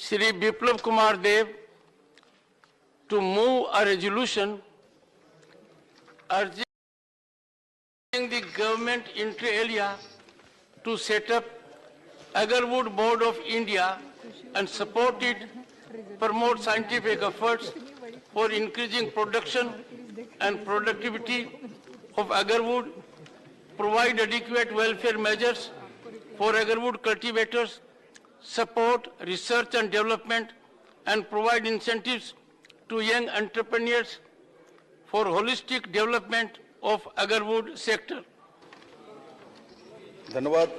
Shri Biplav Kumar Dev to move a resolution urging the government inter alia to set up Agarwood Board of India and support it, promote scientific efforts for increasing production and productivity of agarwood, provide adequate welfare measures for agarwood cultivators, support research and development, and provide incentives to young entrepreneurs for holistic development of agarwood sector. धन्यवाद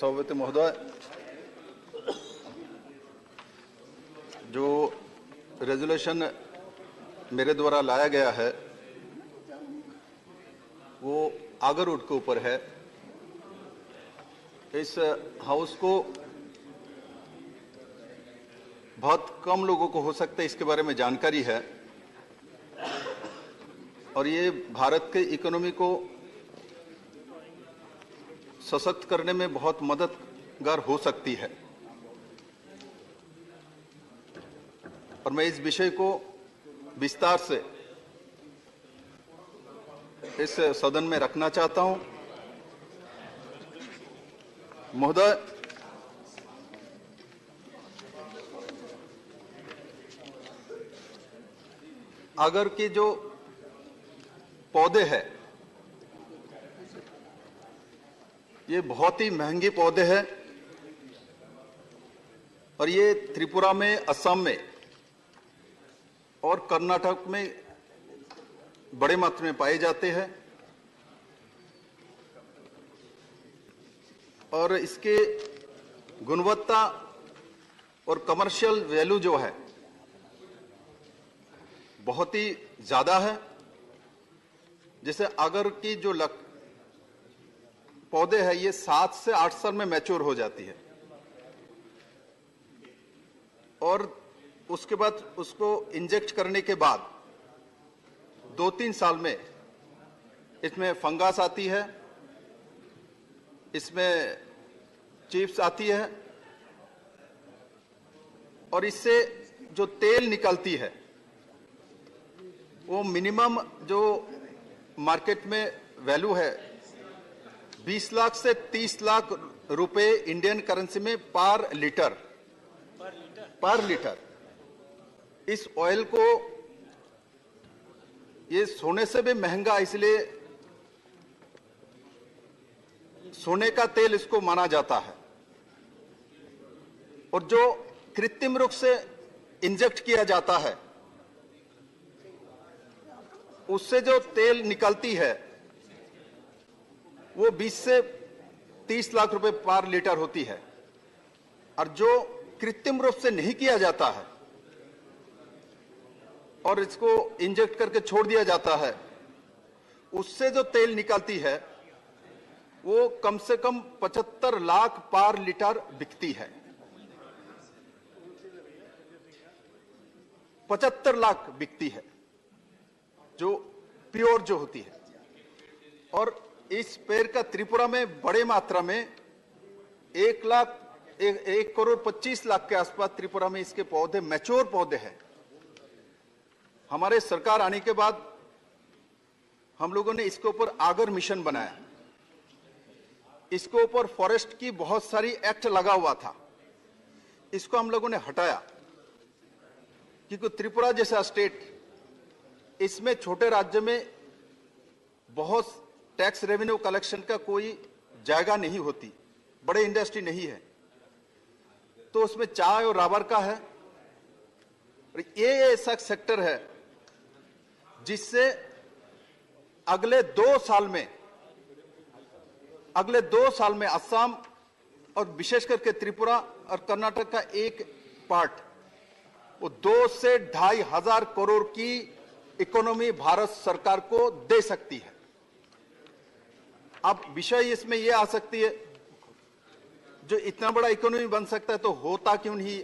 सभापति महोदय। जो resolution मेरे द्वारा लाया गया है वो आगरवुड के ऊपर है। इस हाउस को बहुत कम लोगों को हो सकता है इसके बारे में जानकारी है और ये भारत के इकोनॉमी को सशक्त करने में बहुत मददगार हो सकती है और मैं इस विषय को विस्तार से इस सदन में रखना चाहता हूं। महोदय, आगर के जो पौधे हैं ये बहुत ही महंगे पौधे हैं और ये त्रिपुरा में, असम में और कर्नाटक में बड़े मात्रा में पाए जाते हैं और इसके गुणवत्ता और कमर्शियल वैल्यू जो है बहुत ही ज्यादा है। जैसे आगर की जो पौधे हैं ये 7 से 8 साल में मैच्योर हो जाती है और उसके बाद उसको इंजेक्ट करने के बाद 2-3 साल में इसमें फंगस आती है, इसमें चिप्स आती है और इससे जो तेल निकलती है वो मिनिमम जो मार्केट में वैल्यू है 20 लाख से 30 लाख रुपए इंडियन करेंसी में पर लीटर। इस ऑयल को ये सोने से भी महंगा, इसलिए सोने का तेल इसको माना जाता है और जो कृत्रिम रूप से इंजेक्ट किया जाता है उससे जो तेल निकलती है वो 20 से 30 लाख रुपए पर लीटर होती है और जो कृत्रिम रूप से नहीं किया जाता है और इसको इंजेक्ट करके छोड़ दिया जाता है उससे जो तेल निकलती है वो कम से कम 75 लाख पर लीटर बिकती है। 75 लाख बिकती है जो प्योर जो होती है और इस पेड़ का त्रिपुरा में बड़े मात्रा में 1 करोड़ 25 लाख के आसपास त्रिपुरा में इसके पौधे, मैच्योर पौधे हैं। हमारे सरकार आने के बाद हम लोगों ने इसके ऊपर आगर मिशन बनाया। इसके ऊपर फॉरेस्ट की बहुत सारी एक्ट लगा हुआ था, इसको हम लोगों ने हटाया क्योंकि त्रिपुरा जैसा स्टेट, इसमें छोटे राज्य में बहुत टैक्स रेवेन्यू कलेक्शन का कोई जगह नहीं होती, बड़े इंडस्ट्री नहीं है, तो उसमें चाय और रबर का है और ये ऐसा सेक्टर है जिससे अगले 2 साल में असम और विशेष करके त्रिपुरा और कर्नाटक का एक पार्ट वो 2 से 2,500 करोड़ की इकोनॉमी भारत सरकार को दे सकती है। अब विषय इसमें यह आ सकती है जो इतना बड़ा इकोनॉमी बन सकता है तो होता क्यों नहीं?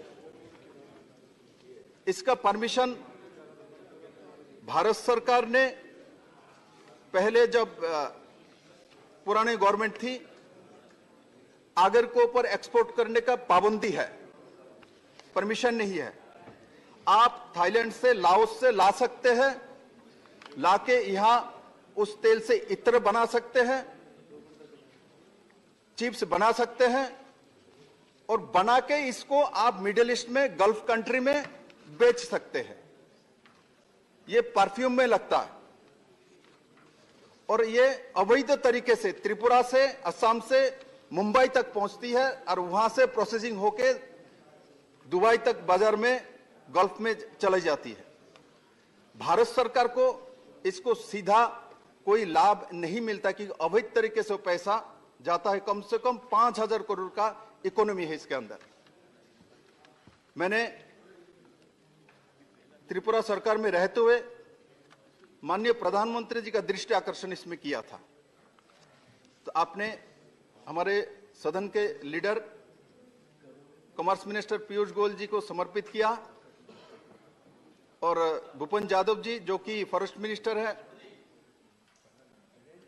इसका परमिशन भारत सरकार ने पहले जब पुरानी गवर्नमेंट थी, आगर के ऊपर एक्सपोर्ट करने का पाबंदी है परमिशन नहीं है। आप थाईलैंड से, लाओस से ला सकते हैं, लाके यहां उस तेल से इत्र बना सकते हैं, चिप्स बना सकते हैं, और बना के इसको आप मिडिल ईस्ट में, गल्फ कंट्री में बेच सकते हैं। ये परफ्यूम में लगता है और ये अवैध तरीके से त्रिपुरा से, असम से मुंबई तक पहुंचती है और वहां से प्रोसेसिंग होके दुबई तक बाजार में, गल्फ में चली जाती है। भारत सरकार को इसको सीधा कोई लाभ नहीं मिलता कि अवैध तरीके से पैसा जाता है। कम से कम 5,000 करोड़ का इकोनॉमी है इसके अंदर। मैंने त्रिपुरा सरकार में रहते हुए माननीय प्रधानमंत्री जी का दृष्टि आकर्षण इसमें किया था, तो आपने हमारे सदन के leader commerce minister Piyush Goyal ji को समर्पित किया, और भूपेन्द्र यादव जी जो कि फॉरेस्ट मिनिस्टर है,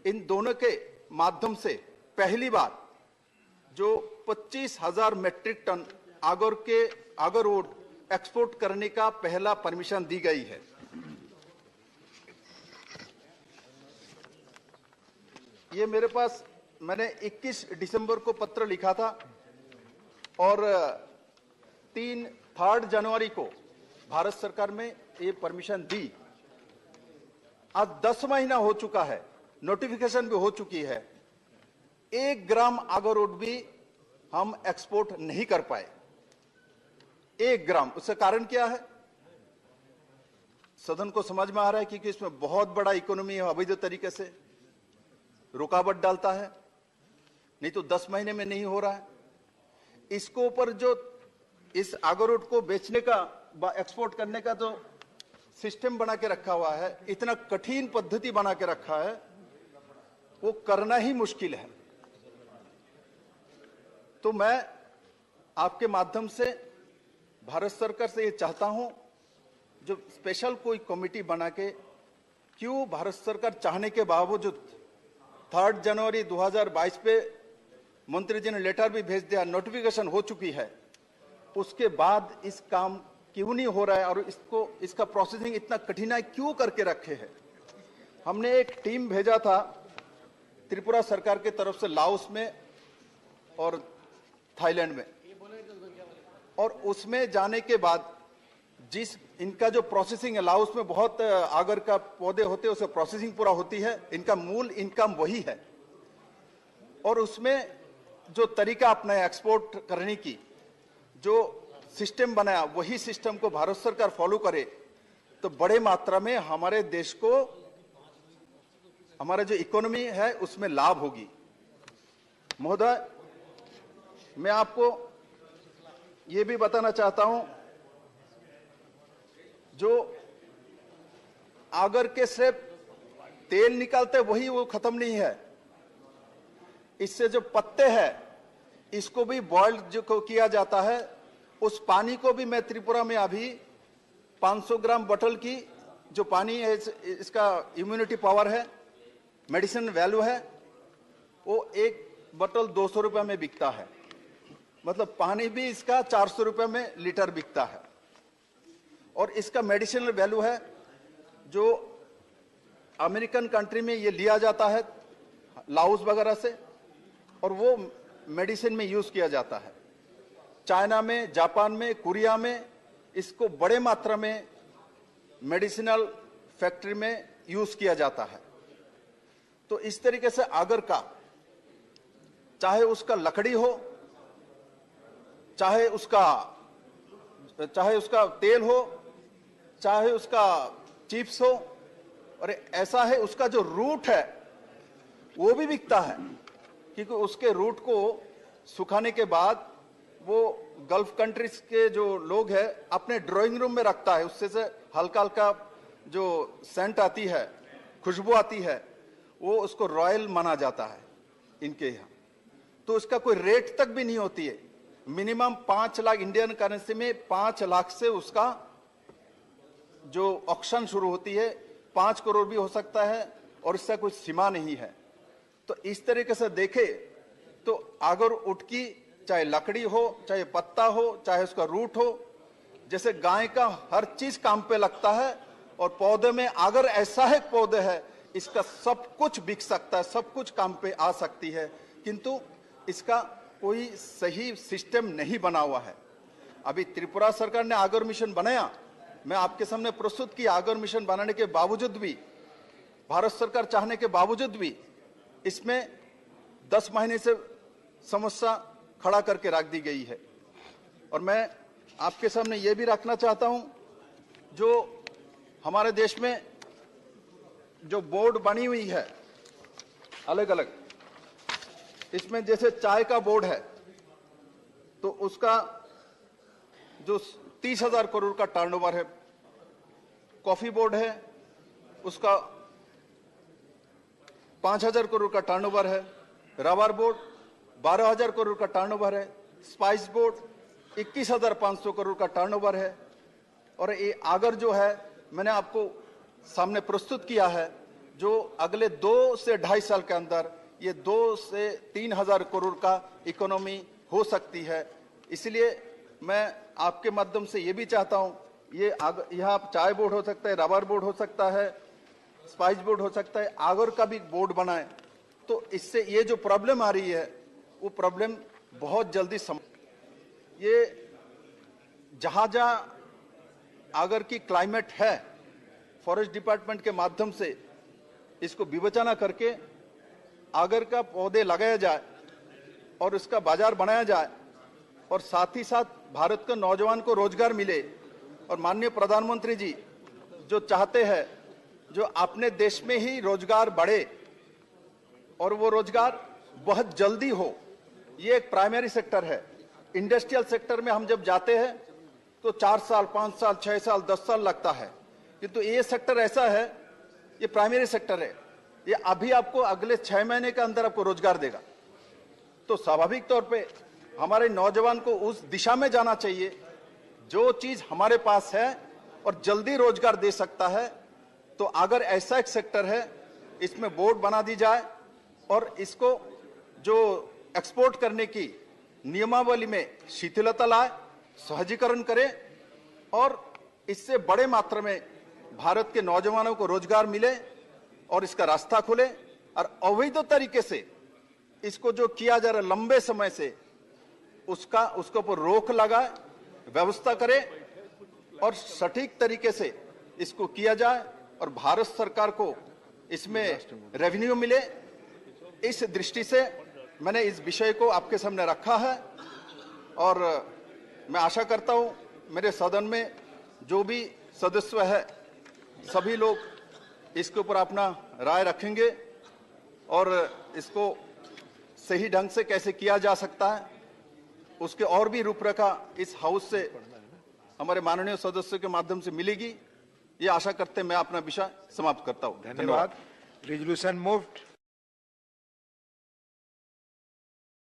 इन दोनों के माध्यम से पहली बार जो 25,000 मेट्रिक टन आगरवुड एक्सपोर्ट करने का पहला परमिशन दी गई है। ये मेरे पास, मैंने 21 दिसंबर को पत्र लिखा था और 3 जनवरी को भारत सरकार में ये परमिशन दी। आज 10 महीना हो चुका है, नोटिफिकेशन भी हो चुकी है, 1 ग्राम आगरवुड भी हम एक्सपोर्ट नहीं कर पाए। 1 ग्राम। उसका कारण क्या है? सदन को समझ में आ रहा है क्योंकि इसमें बहुत बड़ा इकोनॉमी है, अवैध तरीके से रुकावट डालता है, नहीं तो 10 महीने में नहीं हो रहा है। इसको ऊपर जो इस आगरवुड को बेचने का, एक्सपोर्ट करने का जो सिस्टम बना के रखा हुआ है, इतना कठिन पद्धति बना के रखा है, वो करना ही मुश्किल है। तो मैं आपके माध्यम से भारत सरकार से ये चाहता हूं, जो स्पेशल कोई कमेटी बना के, क्यों भारत सरकार चाहने के बावजूद 3 जनवरी 2022 पे मंत्री जी ने लेटर भी भेज दिया, नोटिफिकेशन हो चुकी है, उसके बाद इस काम क्यों नहीं हो रहा है और इसका प्रोसेसिंग इतना कठिनाई क्यों करके रखे हैं। हमने एक टीम भेजा था त्रिपुरा सरकार की तरफ से लाओस में और थाईलैंड में, और उसमें जाने के बाद जिस इनका जो प्रोसेसिंग है, लाओस में बहुत आगर का पौधे होते हैं, उससे प्रोसेसिंग पूरा होती है, इनका मूल इनकम वही है, और उसमें जो तरीका अपनाया एक्सपोर्ट करने की, जो सिस्टम बनाया, वही सिस्टम को भारत सरकार फॉलो करे तो बड़े मात्रा में हमारे देश को, हमारा जो इकोनॉमी है उसमें लाभ होगी। महोदय, मैं आपको ये भी बताना चाहता हूं, जो आगर के से तेल निकालते वही वो खत्म नहीं है, इससे जो पत्ते हैं इसको भी बॉइल्ड जो किया जाता है, उस पानी को भी मैं त्रिपुरा में अभी 500 ग्राम बोतल की जो पानी है, इसका इम्यूनिटी पावर है, मेडिसिन वैल्यू है, वो एक बोतल 200 रुपए में बिकता है। मतलब पानी भी इसका 400 रुपए में लीटर बिकता है, और इसका मेडिसिनल वैल्यू है, जो अमेरिकन कंट्री में ये लिया जाता है लाओस वगैरह से, और वो मेडिसिन में यूज किया जाता है। चाइना में, जापान में, कोरिया में इसको बड़े मात्रा में मेडिसिनल फैक्ट्री में यूज किया जाता है। तो इस तरीके से आगर का, चाहे उसका लकड़ी हो, चाहे उसका तेल हो, चाहे उसका चिप्स हो, और ऐसा है उसका जो रूट है वो भी बिकता है, क्योंकि उसके रूट को सुखाने के बाद वो गल्फ कंट्रीज के जो लोग हैं अपने ड्राइंग रूम में रखता है, उससे से हल्का हल्का जो सेंट आती है, खुशबू आती है, वो उसको रॉयल माना जाता है इनके यहाँ। तो उसका कोई रेट तक भी नहीं होती है, मिनिमम 5 लाख इंडियन करेंसी में 5 लाख से उसका जो ऑक्शन शुरू होती है, 5 करोड़ भी हो सकता है, और इसका कोई सीमा नहीं है। तो इस तरीके से देखे तो आगरवुड की चाहे लकड़ी हो, चाहे पत्ता हो, चाहे उसका रूट हो, जैसे गाय का हर चीज काम पे लगता है और पौधे में अगर ऐसा है पौधे है इसका सब कुछ बिक सकता है, सब कुछ काम पे आ सकती है, किंतु इसका कोई सही सिस्टम नहीं बना हुआ है। अभी त्रिपुरा सरकार ने आगर मिशन बनाया, मैं आपके सामने प्रस्तुत किया। आगर मिशन बनाने के बावजूद भी, भारत सरकार चाहने के बावजूद भी इसमें 10 महीने से समस्या खड़ा करके रख दी गई है। और मैं आपके सामने ये भी रखना चाहता हूं, जो हमारे देश में जो बोर्ड बनी हुई है अलग अलग, इसमें जैसे चाय का बोर्ड है तो उसका जो 30,000 करोड़ का टर्नओवर है, कॉफी बोर्ड है उसका 5,000 करोड़ का टर्नओवर है, रबर बोर्ड 12,000 करोड़ का टर्नओवर है, स्पाइस बोर्ड 21,500 करोड़ का टर्नओवर है। और ये आगर जो है मैंने आपको सामने प्रस्तुत किया है, जो अगले 2 से 2.5 साल के अंदर ये 2 से 3,000 करोड़ का इकोनॉमी हो सकती है। इसलिए मैं आपके माध्यम से ये भी चाहता हूं, ये यहाँ चाय बोर्ड हो सकता है, रबर बोर्ड हो सकता है, स्पाइस बोर्ड हो सकता है, आगर का भी बोर्ड बनाए तो इससे ये जो प्रॉब्लम आ रही है वो प्रॉब्लम बहुत जल्दी ये जहां जहां आगर की क्लाइमेट है, फॉरेस्ट डिपार्टमेंट के माध्यम से इसको विवेचना करके आगर का पौधे लगाया जाए और इसका बाजार बनाया जाए और साथ ही साथ भारत के नौजवान को रोजगार मिले। और माननीय प्रधानमंत्री जी जो चाहते हैं जो अपने देश में ही रोजगार बढ़े और वो रोजगार बहुत जल्दी हो, ये एक प्राइमरी सेक्टर है। इंडस्ट्रियल सेक्टर में हम जब जाते हैं तो 4 साल, 5 साल, 6 साल, 10 साल लगता है, किंतु ये सेक्टर ऐसा है, ये प्राइमरी सेक्टर है, ये अभी आपको अगले 6 महीने के अंदर आपको रोजगार देगा। तो स्वाभाविक तौर पे हमारे नौजवान को उस दिशा में जाना चाहिए, जो चीज हमारे पास है और जल्दी रोजगार दे सकता है। तो अगर ऐसा एक सेक्टर है, इसमें बोर्ड बना दी जाए और इसको जो एक्सपोर्ट करने की नियमावली में शिथिलता लाए, सहजीकरण करे और इससे बड़े मात्रा में भारत के नौजवानों को रोजगार मिले और इसका रास्ता खुले। और अवैध तरीके से इसको जो किया जा रहा है लंबे समय से, उसके ऊपर रोक लगाए, व्यवस्था करे और सटीक तरीके से इसको किया जाए और भारत सरकार को इसमें रेवेन्यू मिले। इस दृष्टि से मैंने इस विषय को आपके सामने रखा है और मैं आशा करता हूं मेरे सदन में जो भी सदस्य है सभी लोग इसके ऊपर अपना राय रखेंगे और इसको सही ढंग से कैसे किया जा सकता है उसके और भी रूपरेखा इस हाउस से हमारे माननीय सदस्यों के माध्यम से मिलेगी। ये आशा करते मैं अपना विषय समाप्त करता हूं। धन्यवाद। Resolution moved.